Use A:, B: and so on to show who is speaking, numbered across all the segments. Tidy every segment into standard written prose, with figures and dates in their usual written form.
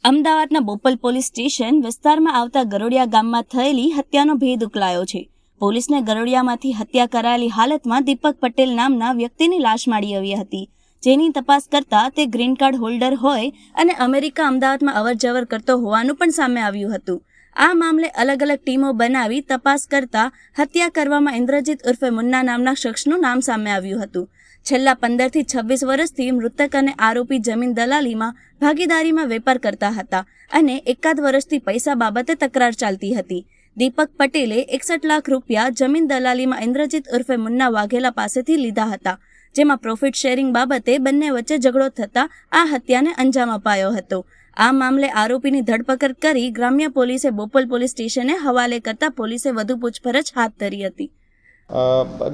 A: અમદાવાદના Bopal police station વિસ્તારમાં આવતા ગરોડિયા ગામમાં થયેલી હત્યાનો ભેદ ઉકલાયો છે. પોલીસને ગરોડિયામાંથી હત્યા કરાયેલી હાલતમાં દીપક પટેલ નામના વ્યક્તિની લાશ મળી આવી હતી, જેની તપાસ કરતા તે ગ્રીન કાર્ડ હોલ્ડર હોય અને અમેરિકા અમદાવાદમાં અવરજવર કરતો હોવાનું પણ સામે આવ્યું હતું. આ મામલે અલગ અલગ ટીમો બનાવી તપાસ કરતા હત્યા કરવામાં ઇન્દ્રજીત ઉર્ફે મુન્ના નામના શખ્સનું નામ સામે આવ્યું હતું. છેલ્લા 15 થી 26 વર્ષથી મૃતક અને આરોપી જમીન દલાલીમાં ભાગીદારીમાં વેપાર કરતા હતા અને એકાદ વર્ષથી પૈસા બાબતે તકરાર ચાલતી હતી. દીપક પટેલે 61 લાખ રૂપિયા જમીન દલાલીમાં ઇન્દ્રજીત ઉર્ફે મુન્ના વાઘેલા પાસેથી લીધા હતા, જેમાં પ્રોફિટ શેરિંગ બાબતે બંને વચ્ચે ઝઘડો થતા આ હત્યાને અંજામ અપાયો હતો. આ મામલે આરોપીની ધરપકડ કરી ગ્રામ્ય પોલીસે બોપલ પોલીસ સ્ટેશને હવાલે કરતા પોલીસે વધુ પૂછપરછ હાથ ધરી હતી.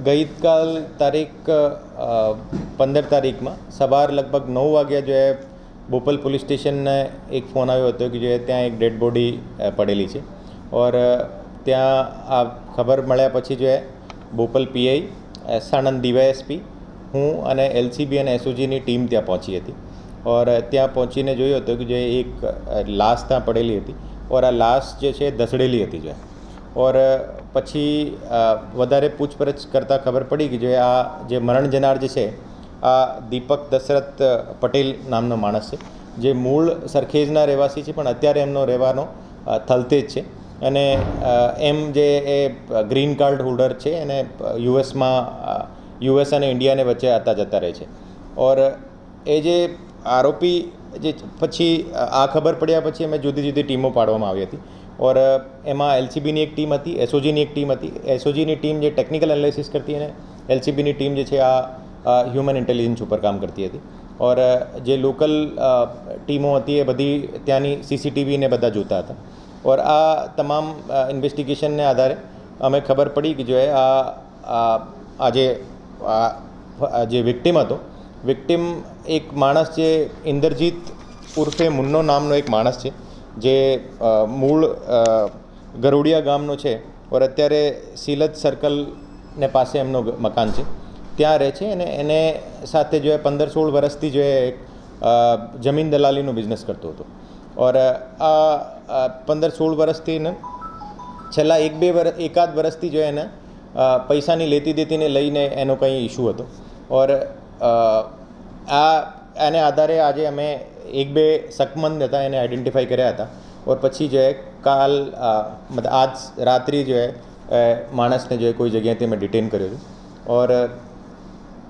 B: ગઈકાલ તારીખ 15 તારીખમાં સવાર લગભગ 9 વાગ્યા જો બોપલ પોલીસ સ્ટેશનને એક ફોન આવ્યો હતો કે જો ત્યાં એક ડેડ બોડી પડેલી છે ઓર ત્યાં આ ખબર મળ્યા પછી જો બોપલ પીઆઈ સાણંદ ડીવાયએસપી હું અને એલસીબી અને એસઓજીની ટીમ ત્યાં પહોંચી હતી ઓર ત્યાં પહોંચીને જોયું હતું કે જે એક લાશ ત્યાં પડેલી હતી ઓર આ લાશ જે છે દસડેલી હતી જો ઓર પછી વધારે પૂછપરછ કરતાં ખબર પડી કે જો આ જે મરણ જનાર જે છે આ દીપક દશરથ પટેલ નામનો માણસ છે, જે મૂળ સરખેજના રહેવાસી છે પણ અત્યારે એમનો રહેવાનો થલતેજ છે અને એમ જે એ ગ્રીન કાર્ડ હોલ્ડર છે અને યુએસ અને ઇન્ડિયાને વચ્ચે આવતા જતા રહે છે. ઓર એ જે આરોપી જે પછી આ ખબર પડ્યા પછી અમે જુદી જુદી ટીમો પાડવામાં આવી હતી ઓર એમાં એલસીબીની એક ટીમ હતી, એસઓજીની એક ટીમ હતી. એસઓજીની ટીમ જે ટેકનિકલ એનાલિસિસ કરતી અને એલસીબીની ટીમ જે છે આ હ્યુમન ઇન્ટેલિજન્સ ઉપર કામ કરતી હતી ઓર જે લોકલ ટીમો હતી એ બધી ત્યાંની સીસીટીવી ને બધા જોતા હતા ઓર આ તમામ ઇન્વેસ્ટિગેશનને આધારે અમે ખબર પડી કે જો આ જે વિક્ટિમ હતો, વિક્ટિમ એક માણસ જે ઇન્દ્રજીત ઉર્ફે મુન્નો નામનો એક માણસ છે, જે મૂળ ગરોડિયા ગામનો છે ઓર અત્યારે સિલજ સર્કલને પાસે એમનો મકાન છે, ત્યાં રહે છે અને એને સાથે જો 15-16 વર્ષથી જો જમીન દલાલીનો બિઝનેસ કરતો હતો ઓર આ 15-16 વર્ષથી ને છેલ્લા એકાદ વર્ષથી જો એને પૈસાની લેતી દેતીને લઈને એનો કંઈ ઇસ્યુ હતો ઓર આને આધારે આજે અમે 1-2 શકમંદ હતા એને આઈડેન્ટિફાઈ કર્યા હતા ઓર પછી જો કાલ મતલબ આજ રાત્રિ જો માણસને જો કોઈ જગ્યાએથી અમે ડિટેન કર્યો છે ઓર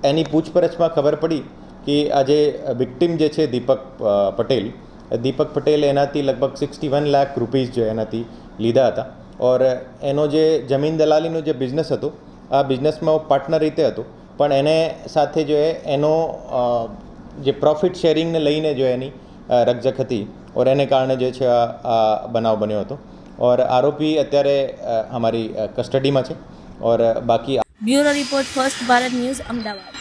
B: એની પૂછપરછમાં ખબર પડી કે આજે વિક્ટિમ જે છે દીપક પટેલ એનાથી લગભગ 61 લાખ રૂપીસ જો એનાથી લીધા હતા ઓર એનો જે જમીન દલાલીનો જે બિઝનેસ હતો આ બિઝનેસમાં પાર્ટનર રીતે હતો પણ એને સાથે જો એનો જે પ્રોફિટ શેરિંગને લઈને જો એની રકઝક હતી ઓર એને કારણે જે છે આ બનાવ બન્યો હતો ઓર આરોપી અત્યારે અમારી કસ્ટડીમાં છે ઓર બાકી
A: bureau report first Bharat news Ahmedabad.